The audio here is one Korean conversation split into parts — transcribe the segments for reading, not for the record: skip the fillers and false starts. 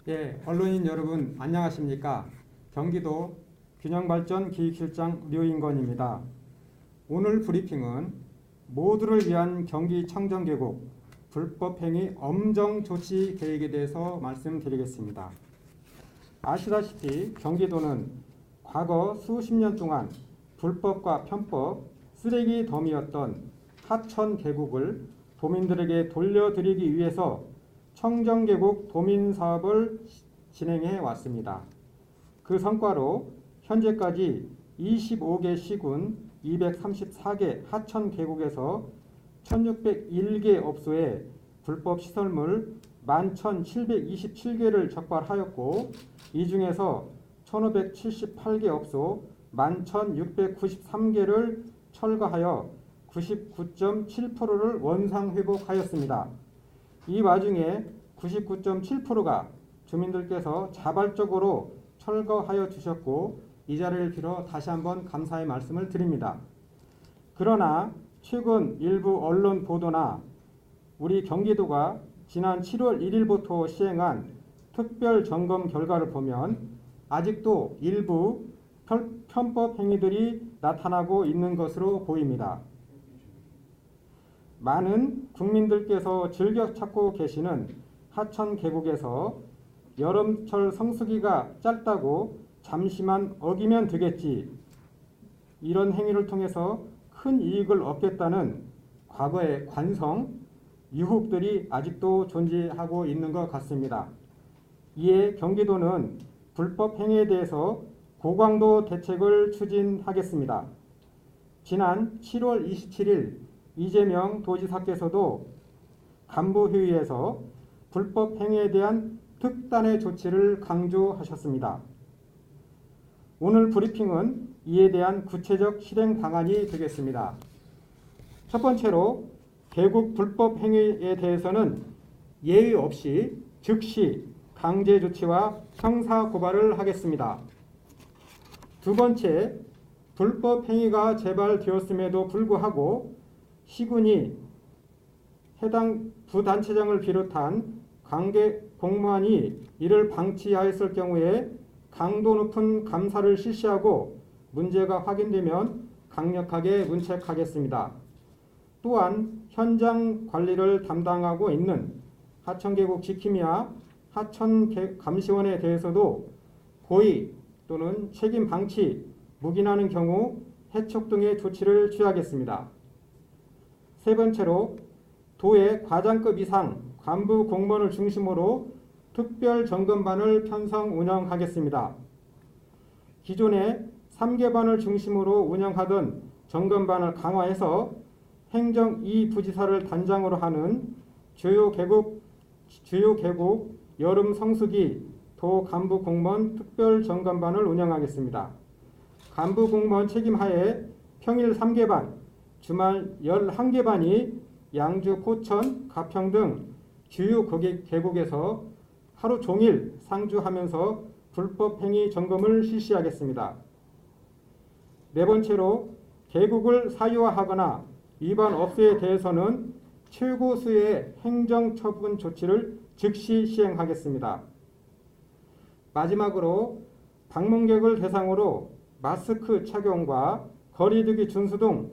예, 언론인 여러분 안녕하십니까? 경기도 균형발전기획실장 류인건입니다. 오늘 브리핑은 모두를 위한 경기청정계곡 불법행위 엄정 조치 계획에 대해서 말씀드리겠습니다. 아시다시피 경기도는 과거 수십 년 동안 불법과 편법, 쓰레기 덤이었던 하천 계곡을 도민들에게 돌려드리기 위해서 청정계곡 도민사업을 진행해 왔습니다. 그 성과로 현재까지 25개 시군 234개 하천 계곡에서 1601개 업소에 불법 시설물 11,727개를 적발하였고, 이 중에서 1578개 업소 11,693개를 철거하여 99.7%를 원상회복하였습니다. 이 와중에 99.7%가 주민들께서 자발적으로 철거하여 주셨고, 이 자리를 빌어 다시 한번 감사의 말씀을 드립니다. 그러나 최근 일부 언론 보도나 우리 경기도가 지난 7월 1일부터 시행한 특별 점검 결과를 보면 아직도 일부 편법 행위들이 나타나고 있는 것으로 보입니다. 많은 국민들께서 즐겨 찾고 계시는 하천 계곡에서 여름철 성수기가 짧다고 잠시만 어기면 되겠지, 이런 행위를 통해서 큰 이익을 얻겠다는 과거의 관성, 유혹들이 아직도 존재하고 있는 것 같습니다. 이에 경기도는 불법 행위에 대해서 고강도 대책을 추진하겠습니다. 지난 7월 27일 이재명 도지사께서도 간부회의에서 불법 행위에 대한 특단의 조치를 강조하셨습니다. 오늘 브리핑은 이에 대한 구체적 실행 방안이 되겠습니다. 첫 번째로 계곡 불법 행위에 대해서는 예의 없이 즉시 강제 조치와 형사 고발을 하겠습니다. 두 번째, 불법 행위가 재발되었음에도 불구하고 시군이 해당 부단체장을 비롯한 관계 공무원이 이를 방치하였을 경우에 강도 높은 감사를 실시하고 문제가 확인되면 강력하게 문책하겠습니다. 또한 현장 관리를 담당하고 있는 하천계곡 지킴이와 하천감시원에 대해서도 고의 또는 책임 방치, 묵인하는 경우 해촉 등의 조치를 취하겠습니다. 세 번째로 도의 과장급 이상 간부 공무원을 중심으로 특별 점검반을 편성 운영하겠습니다. 기존에 3개반을 중심으로 운영하던 점검반을 강화해서 행정 2부지사를 단장으로 하는 주요 계곡 여름 성수기 도 간부 공무원 특별 점검반을 운영하겠습니다. 간부 공무원 책임하에 평일 3개반, 주말 11개반이 양주, 포천, 가평 등 주요 계곡에서 하루 종일 상주하면서 불법 행위 점검을 실시하겠습니다. 네 번째로 계곡을 사유화하거나 위반 업소에 대해서는 최고수의 행정처분 조치를 즉시 시행하겠습니다. 마지막으로 방문객을 대상으로 마스크 착용과 거리두기 준수 등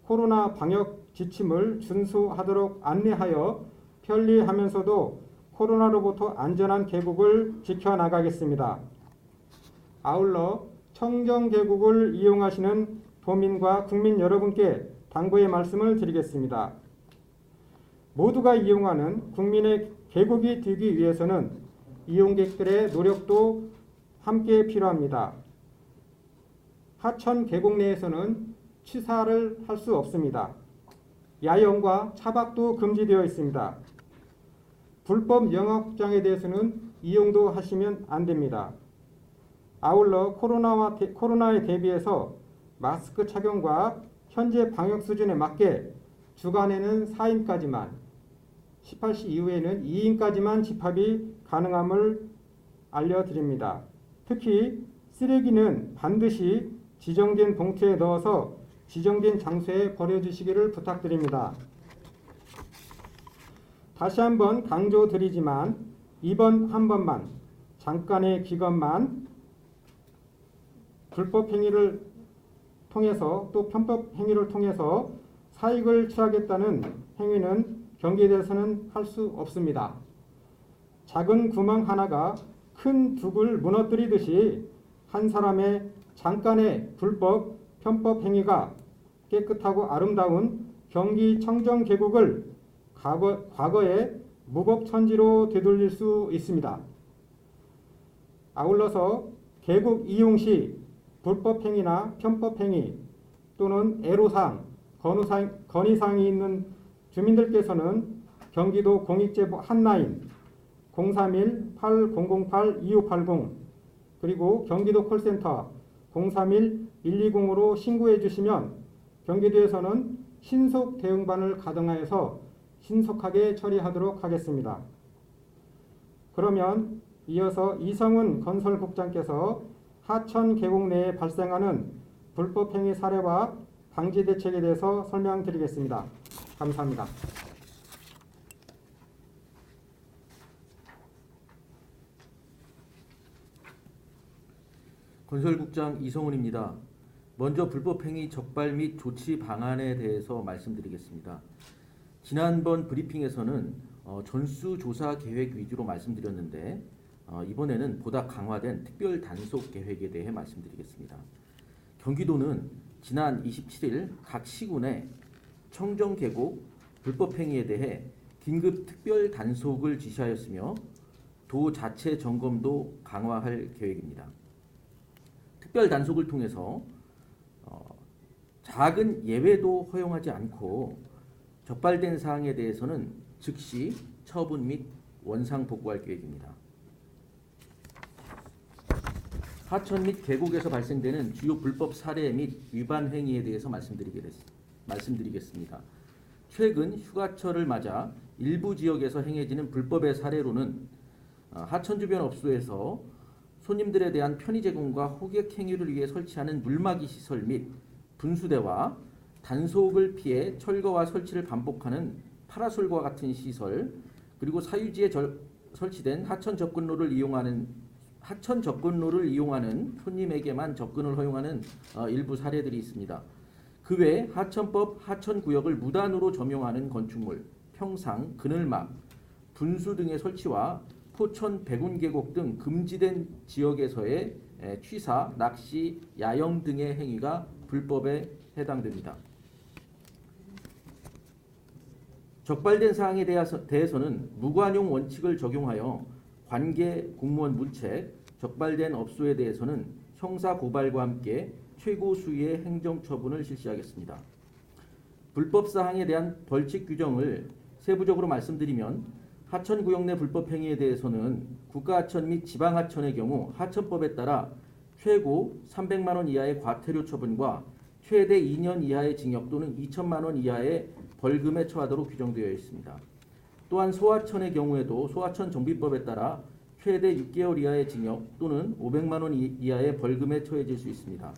코로나 방역 지침을 준수하도록 안내하여 편리하면서도 코로나로부터 안전한 계곡을 지켜나가겠습니다. 아울러 청정계곡을 이용하시는 도민과 국민 여러분께 당부의 말씀을 드리겠습니다. 모두가 이용하는 국민의 계곡이 되기 위해서는 이용객들의 노력도 함께 필요합니다. 하천 계곡 내에서는 취사를 할 수 없습니다. 야영과 차박도 금지되어 있습니다. 불법 영업장에 대해서는 이용도 하시면 안 됩니다. 아울러 코로나에 대비해서 마스크 착용과 현재 방역 수준에 맞게 주간에는 4인까지만, 18시 이후에는 2인까지만 집합이 가능함을 알려드립니다. 특히 쓰레기는 반드시 지정된 봉투에 넣어서 지정된 장소에 버려주시기를 부탁드립니다. 다시 한번 강조드리지만 이번 한 번만 잠깐의 기간만 불법 행위를 통해서 또 편법 행위를 통해서 사익을 취하겠다는 행위는 경기도에서는 할 수 없습니다. 작은 구멍 하나가 큰 둑을 무너뜨리듯이 한 사람의 잠깐의 불법 편법 행위가 깨끗하고 아름다운 경기 청정 계곡을 과거의 무법천지로 되돌릴 수 있습니다. 아울러서 계곡 이용 시 불법 행위나 편법 행위 또는 애로사항, 건의사항이 있는 주민들께서는 경기도 공익제보 핫라인 031-8008-2580 그리고 경기도 콜센터 031-120으로 신고해 주시면 경기도에서는 신속 대응반을 가동하여서 신속하게 처리하도록 하겠습니다. 그러면 이어서 이성훈 건설국장께서 하천 계곡 내에 발생하는 불법 행위 사례와 방지 대책에 대해서 설명드리겠습니다. 감사합니다. 건설국장 이성훈입니다. 먼저 불법행위 적발 및 조치 방안에 대해서 말씀드리겠습니다. 지난번 브리핑에서는 전수조사 계획 위주로 말씀드렸는데 이번에는 보다 강화된 특별 단속 계획에 대해 말씀드리겠습니다. 경기도는 지난 27일 각 시군에 청정계곡 불법행위에 대해 긴급 특별 단속을 지시하였으며 도 자체 점검도 강화할 계획입니다. 특별 단속을 통해서 작은 예외도 허용하지 않고 적발된 사항에 대해서는 즉시 처분 및 원상 복구할 계획입니다. 하천 및 계곡에서 발생되는 주요 불법 사례 및 위반 행위에 대해서 말씀드리겠습니다. 최근 휴가철을 맞아 일부 지역에서 행해지는 불법의 사례로는 하천 주변 업소에서 손님들에 대한 편의 제공과 호객 행위를 위해 설치하는 물막이 시설 및 분수대와 단속을 피해 철거와 설치를 반복하는 파라솔과 같은 시설, 그리고 사유지에 설치된 하천 접근로를 이용하는 손님에게만 접근을 허용하는 일부 사례들이 있습니다. 그 외 하천법 하천구역을 무단으로 점용하는 건축물, 평상, 그늘막, 분수 등의 설치와 포천 백운계곡 등 금지된 지역에서의 취사, 낚시, 야영 등의 행위가 불법에 해당됩니다. 적발된 사항에 대해서는 무관용 원칙을 적용하여 관계 공무원 문책, 적발된 업소에 대해서는 형사 고발과 함께 최고 수위의 행정 처분을 실시하겠습니다. 불법 사항에 대한 벌칙 규정을 세부적으로 말씀드리면 하천구역 내 불법 행위에 대해서는 국가하천 및 지방하천의 경우 하천법에 따라 최고 300만 원 이하의 과태료 처분과 최대 2년 이하의 징역 또는 2천만 원 이하의 벌금에 처하도록 규정되어 있습니다. 또한 소하천의 경우에도 소하천 정비법에 따라 최대 6개월 이하의 징역 또는 500만 원 이하의 벌금에 처해질 수 있습니다.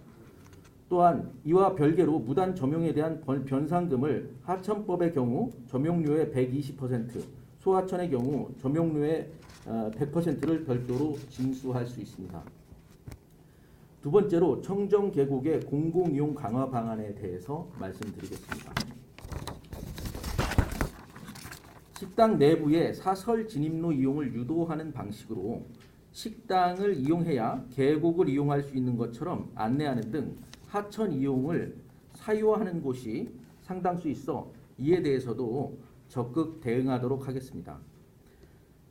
또한 이와 별개로 무단 점용에 대한 변상금을 하천법의 경우 점용료의 120%, 소하천의 경우 점용료의 100%를 별도로 징수할 수 있습니다. 두 번째로 청정계곡의 공공이용 강화 방안에 대해서 말씀드리겠습니다. 식당 내부의 사설 진입로 이용을 유도하는 방식으로 식당을 이용해야 계곡을 이용할 수 있는 것처럼 안내하는 등 하천 이용을 사유화하는 곳이 상당수 있어 이에 대해서도 적극 대응하도록 하겠습니다.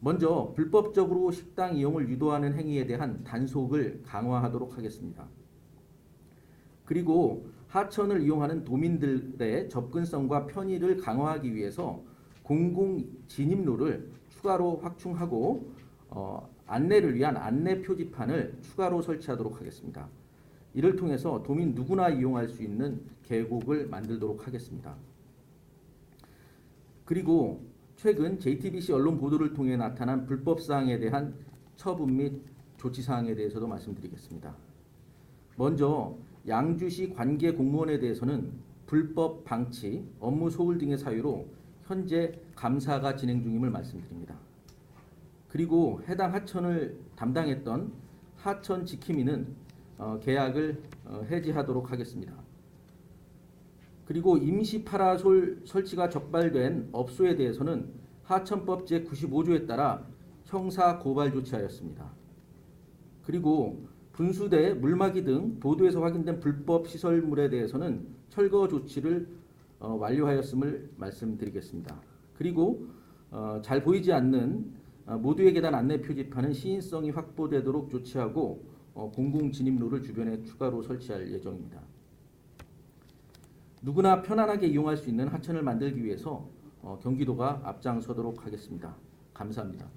먼저 불법적으로 식당 이용을 유도하는 행위에 대한 단속을 강화하도록 하겠습니다. 그리고 하천을 이용하는 도민들의 접근성과 편의를 강화하기 위해서 공공 진입로를 추가로 확충하고 안내를 위한 안내 표지판을 추가로 설치하도록 하겠습니다. 이를 통해서 도민 누구나 이용할 수 있는 계곡을 만들도록 하겠습니다. 그리고 최근 JTBC 언론 보도를 통해 나타난 불법 사항에 대한 처분 및 조치 사항에 대해서도 말씀드리겠습니다. 먼저 양주시 관계 공무원에 대해서는 불법 방치, 업무 소홀 등의 사유로 현재 감사가 진행 중임을 말씀드립니다. 그리고 해당 하천을 담당했던 하천 지킴이는 계약을 해지하도록 하겠습니다. 그리고 임시 파라솔 설치가 적발된 업소에 대해서는 하천법 제95조에 따라 형사 고발 조치하였습니다. 그리고 분수대, 물막이 등 보도에서 확인된 불법 시설물에 대해서는 철거 조치를 완료하였음을 말씀드리겠습니다. 그리고 잘 보이지 않는 모두의 계단 안내 표지판은 시인성이 확보되도록 조치하고 공공 진입로를 주변에 추가로 설치할 예정입니다. 누구나 편안하게 이용할 수 있는 하천을 만들기 위해서 경기도가 앞장서도록 하겠습니다. 감사합니다.